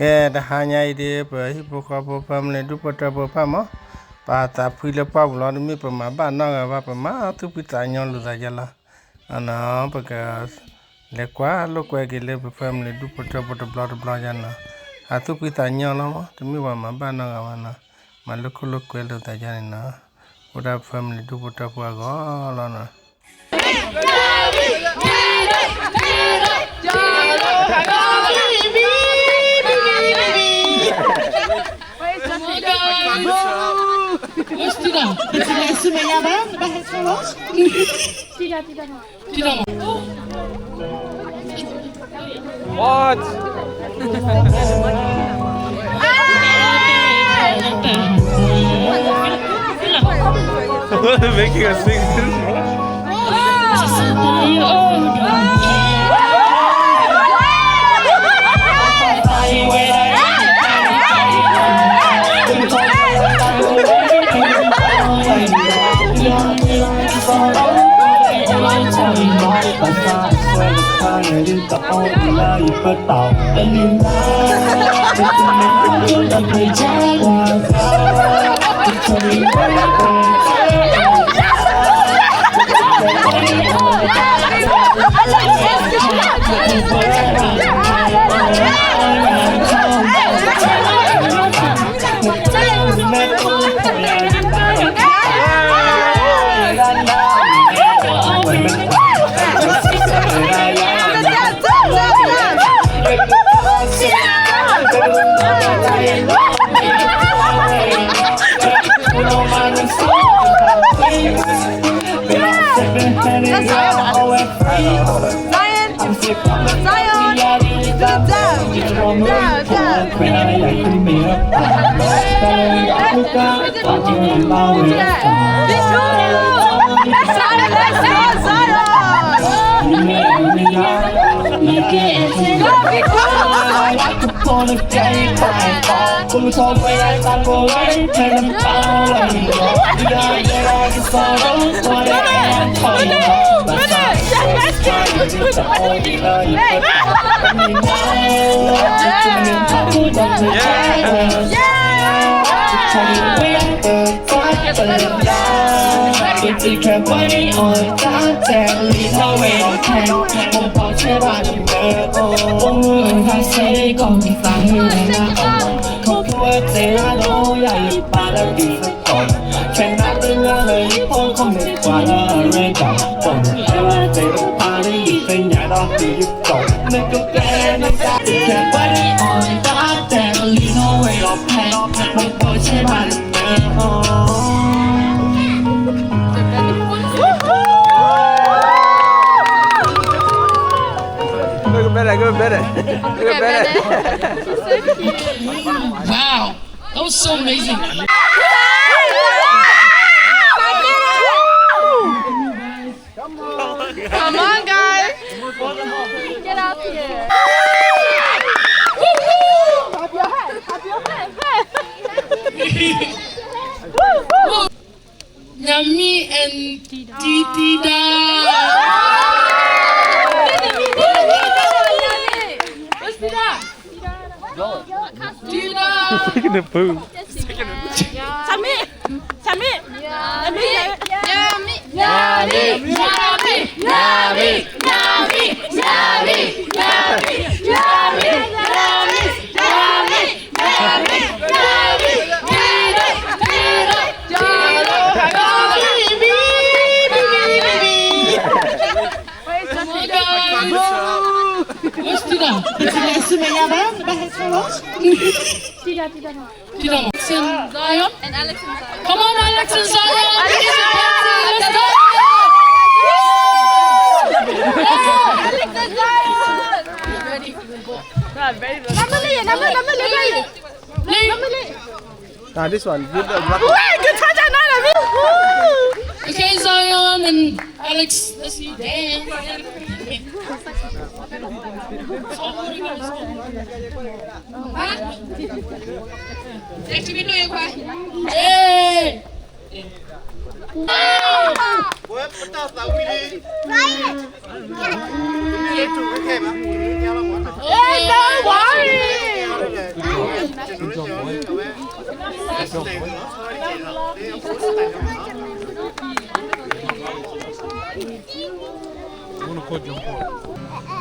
the Hanya idea, Hippocapo family, Dupata Pama, Pata Pila Pablo, me from my banana, Vapama, to Pitanyon Luzajala, and now because Lequa, look where he live a family, Dupata blood of Blajana. I took Pitanyon to me one my banana, my local look well to Tajana. What up, family, Dupata all on her. What? They're making us sing this. Wow, that was so amazing. Come on, guys. Get up here. Clap your hands. Clap your hands. Yummy and Tita. Where's Tita? Taking the food. Where's Tita? Tita. Alex and Zion? And Alex and Zion. Come on, Alex and Zion! Let's go! Alex and Zion. Ready? This one. Okay, Zion and Alex, let's see you dance. Hey!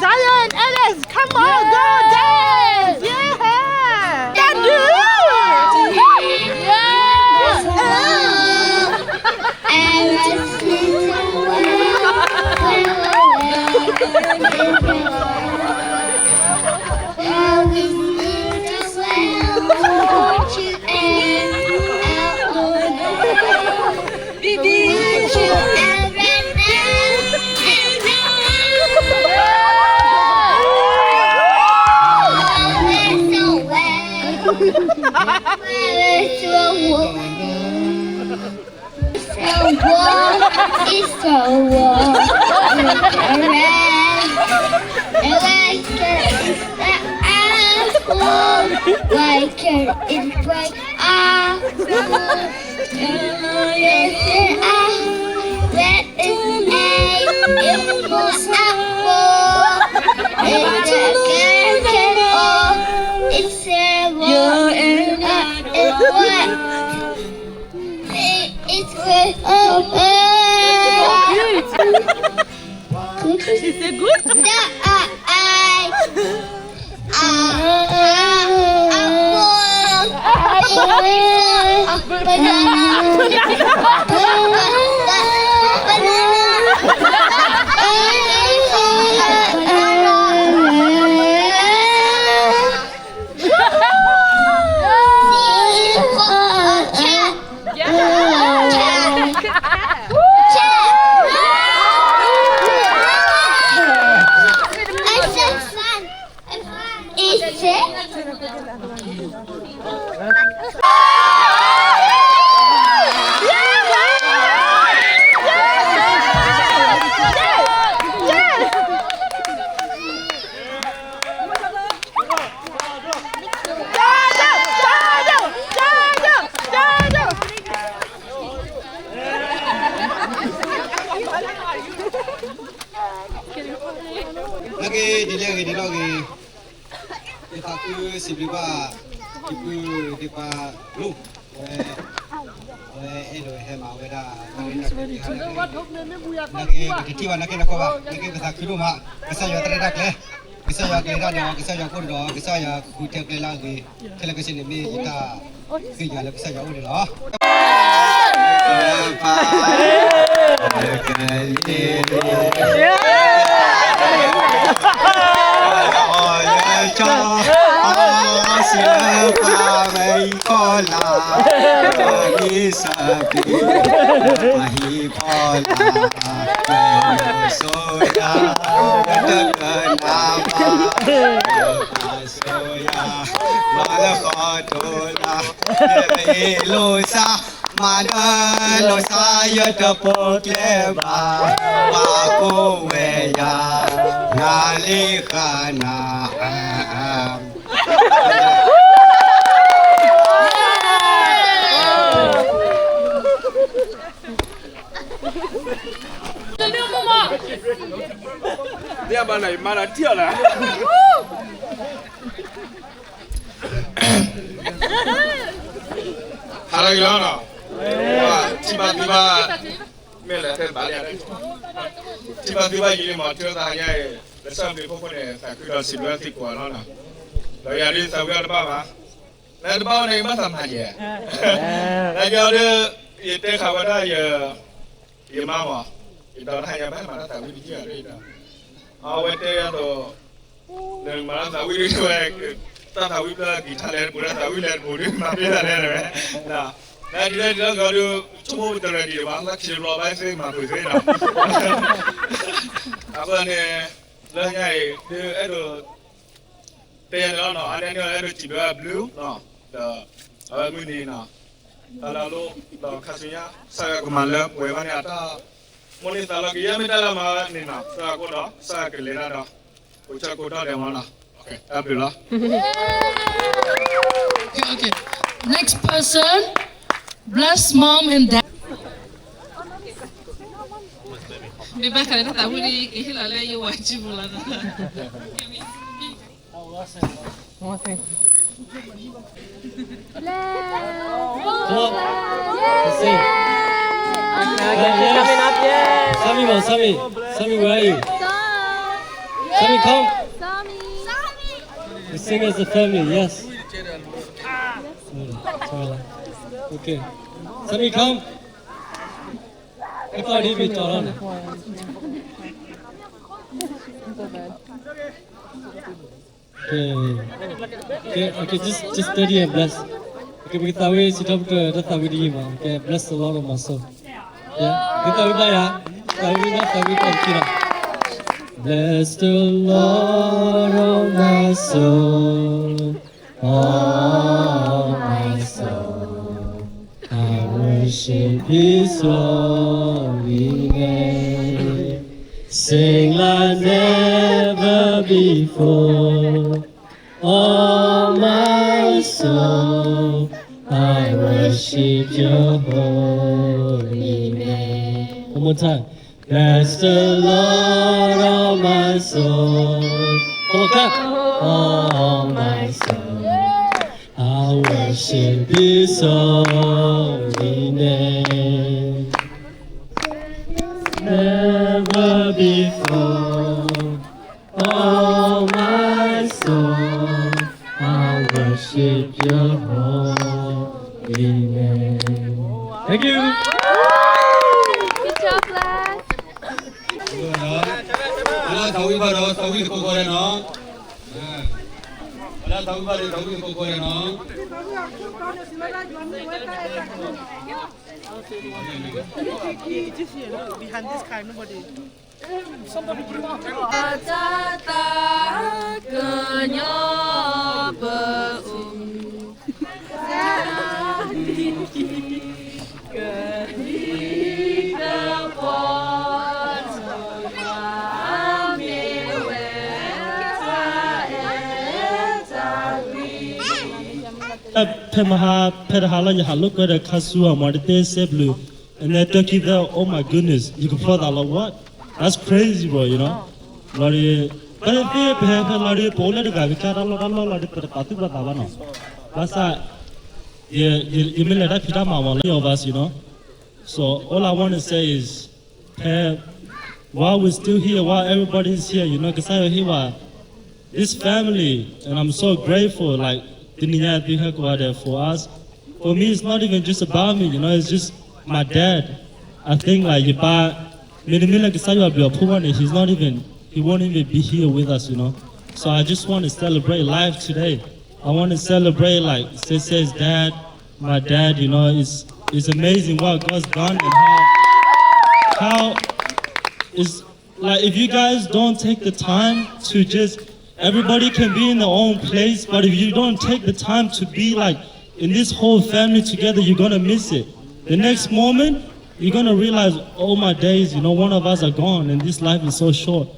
Zion, Alex, come on, go dance! Yeah! Can do! Is it good? Okay. Next person, bless mom and dad. Come on. Let's sing. Sammy, where are you? Sammy, come. We sing as a family, yes. Sorry. Okay. Sammy, come. I thought he'd be taller. Okay, just steady and bless. Okay, kita we sit up to the Tawidi, okay, bless the Lord of my soul. Yeah, kita we ya. Bless the Lord of my soul, oh my soul. I worship His holy name. Sing like never before, oh my soul. I worship Your holy name. One more time. Bless the Lord, oh my soul. Come on, clap. Oh my soul. I worship His holy name. Never before, oh my soul, I worship Your holy name. Thank you. Good job, lad. Behind this kind, nobody. Pemaha Pedhala Yahalook at a Kasua Marite Seblu and that turkey there, oh my goodness, you can feel that like what? That's crazy, bro, you know? Lori but if you have a lorry polar Gavika, Lord, put a particular Havana. That's you mean that Pitama, all of us, you know? So all I want to say is, while we're still here, while everybody's here, you know, because I hear this family, and I'm so grateful, like, for us. For me, it's not even just about me, you know, it's just my dad. I think like he's not even, he won't even be here with us, you know. So I just want to celebrate life today. I want to celebrate like Sese's dad, my dad, you know, it's amazing what God's done and how is like if you guys don't take the time to just everybody can be in their own place, but if you don't take the time to be like in this whole family together, you're gonna miss it. The next moment, you're gonna realize, oh my days, you know, one of us are gone and this life is so short.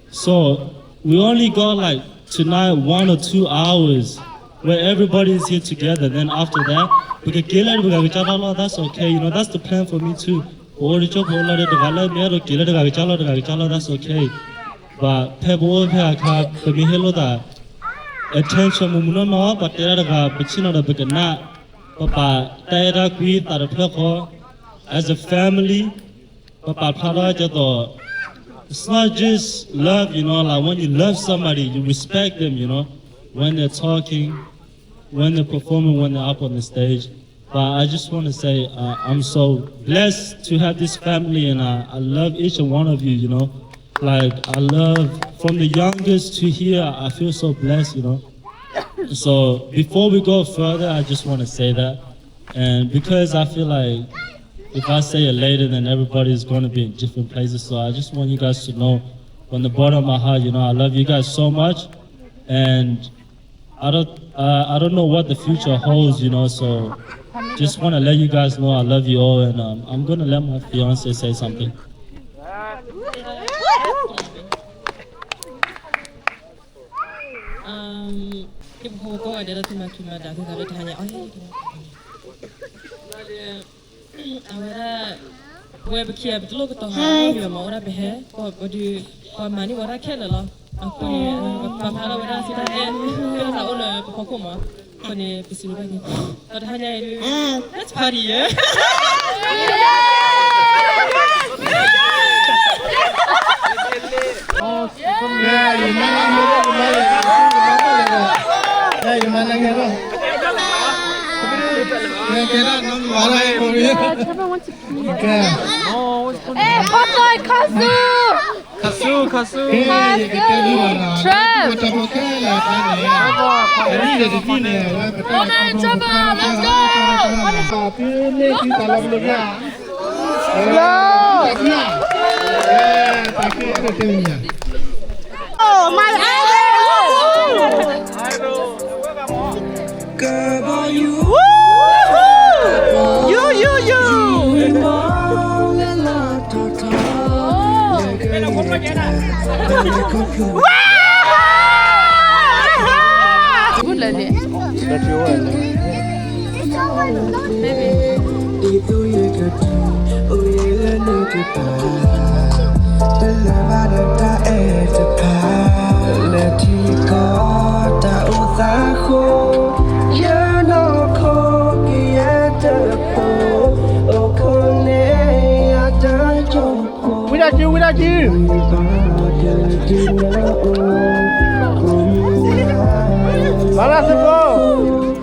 So we only got like tonight 1 or 2 hours where everybody is here together. Then after that, we could kill it, that's okay, you know, that's the plan for me too. That's okay. But pebo peka kami hello da attention mumuno no but tera da bichino da bigana papa tera kui tar peko as a family papa phara jato it's not just love, you know, like when you love somebody you respect them, you know, when they're talking, when they're performing, when they're up on the stage. But I just want to say I'm so blessed to have this family and I love each and one of you, you know. Like, I love, from the youngest to here, I feel so blessed, you know. So, before we go further, I just want to say that. And because I feel like if I say it later, then everybody's going to be in different places. So, I just want you guys to know, from the bottom of my heart, you know, I love you guys so much. And I don't know what the future holds, you know, so just want to let you guys know I love you all. And I'm going to let my fiance say something. Kone pisulu bagi. Ada hanya ini. Let's party ya. Gimana kira? Kira nom marah Korea. 커서이 카수. Kasu. 트램. Oh my idol. Good lady. That's your one. Without you. Balas semua. Oh,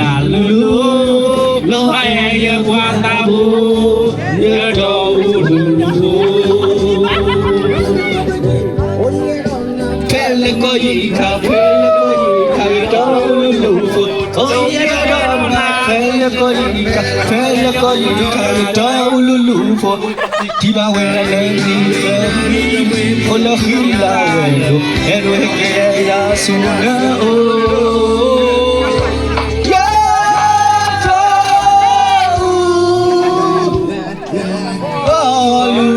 la lulu lo ai ya kwa ta bu ya do lulu phele ko yi kha do lulu oh ya do na phele ko yi kha do lulu for ti ba we le ni o lo hila we lo ero ke ya su na o Oh,